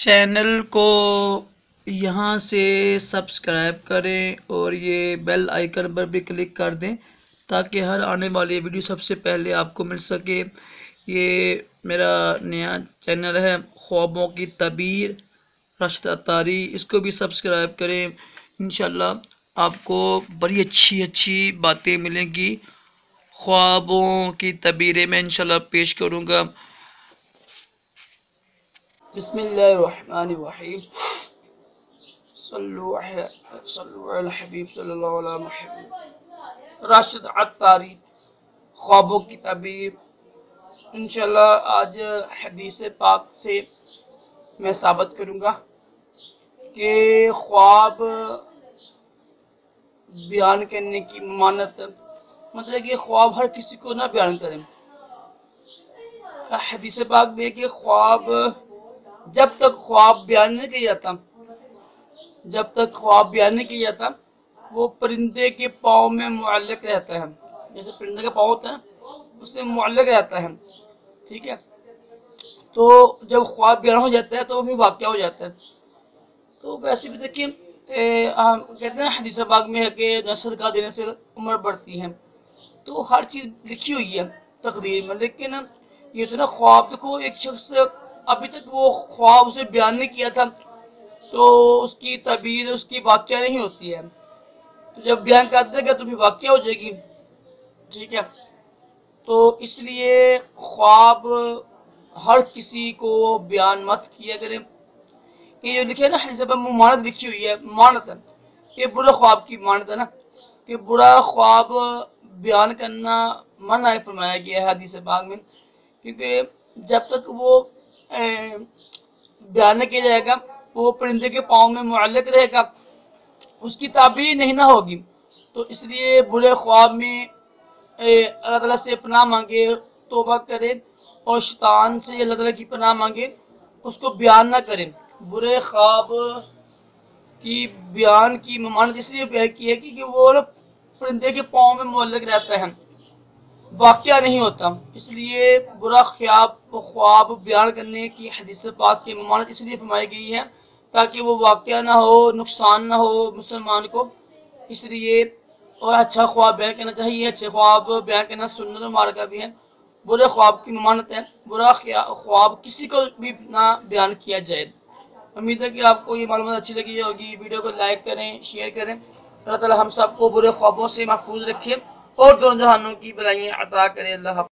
Channel کو یہاں سے سبسکرائب کریں اور یہ بیل آئیکن پر بھی کلک کر دیں تاکہ ہر آنے والی ویڈیو سب سے پہلے آپ کو مل سکے۔ یہ میرا نیا چینل ہے خوابوں کی تعبیر راشد عطاری، اس کو بھی سبسکرائب کریں۔ انشاءاللہ آپ کو بڑی اچھی باتیں ملیں گی۔ خوابوں کی تعبیریں میں انشاءاللہ پیش کروں گا۔ بسم اللہ الرحمن الرحیم، صلو علی الحبیب صلی اللہ علیہ محمد۔ راشد عطاری، خوابوں کی تعبیر۔ انشاءاللہ آج حدیث پاک سے میں ثابت کروں گا کہ خواب بیان کرنے کی ممانعت، مطلب کہ خواب ہر کسی کو نہ بیان کریں۔ حدیث پاک میں کہ خواب جب تک خواب بیان نہیں کیا جاتا وہ پرندے کے پاؤں میں معلق رہتا ہے۔ جیسے پرندے کا پاؤں ہوتا ہے اس سے معلق رہتا ہے، ٹھیک ہے۔ تو جب خواب بیان ہو جاتا ہے تو وہ بھی واقعہ ہو جاتا ہے۔ تو ویسے بھی دیکھیں کہتے ہیں حدیث پاک میں ہے کہ صدقہ دینے سے عمر بڑھتی ہے، تو ہر چیز لکھی ہوئی ہے تقدیر میں۔ لیکن یہ تو نا خواب، دیکھو ایک شخص ابھی تک وہ خواب اسے بیان نہیں کیا تھا تو اس کی تعبیر، اس کی واقعہ نہیں ہوتی ہے۔ تو جب بیان کر دے گا تو بھی واقعہ ہو جائے گی، ٹھیک ہے۔ تو اس لیے خواب ہر کسی کو بیان مت کیا کریں۔ یہ جو لکھے نا حدیث پر ممانعت لکھی ہوئی ہے، ممانعت ہے، یہ برے خواب کی ممانعت ہے نا، کہ برا خواب بیان کرنا منع فرمایا گیا ہے حدیث پاک میں، کیونکہ جب تک وہ بیان نہیں کیا جائے گا وہ پرندے کے پاؤں میں معلق رہے گا، اس کی تعبیر نہیں نہ ہوگی۔ تو اس لیے برے خواب میں اللہ تعالیٰ سے پناہ مانگے، توبہ کرے اور شیطان سے اللہ تعالیٰ کی پناہ مانگے، اس کو بیان نہ کریں۔ برے خواب کی بیان کی ممانعت اس لیے بیان کی ہے کہ وہ پرندے کے پاؤں میں معلق رہتا ہے، واقعہ نہیں ہوتا۔ اس لیے برا خواب بیان کرنے کی حدیث پاک کی ممانعت اس لیے فرمائی گئی ہے تاکہ وہ واقعہ نہ ہو، نقصان نہ ہو مسلمان کو۔ اس لیے اور اچھا خواب بیان کرنا چاہیے، اچھے خواب بیان کرنا سنت و مبارکہ بھی ہے۔ برے خواب کی ممانعت ہے، برا خواب کسی کو بھی نہ بیان کیا جائے۔ امید ہے کہ آپ کو یہ معلومات اچھی لگی ہوگی۔ ویڈیو کو لائک کریں، شیئر کریں۔ اللہ تعالی ہم سب کو برے خوابوں سے محفوظ رکھے اور دونوں جہانوں کی بلائیاں عطا کرے۔ اللہ حافظ۔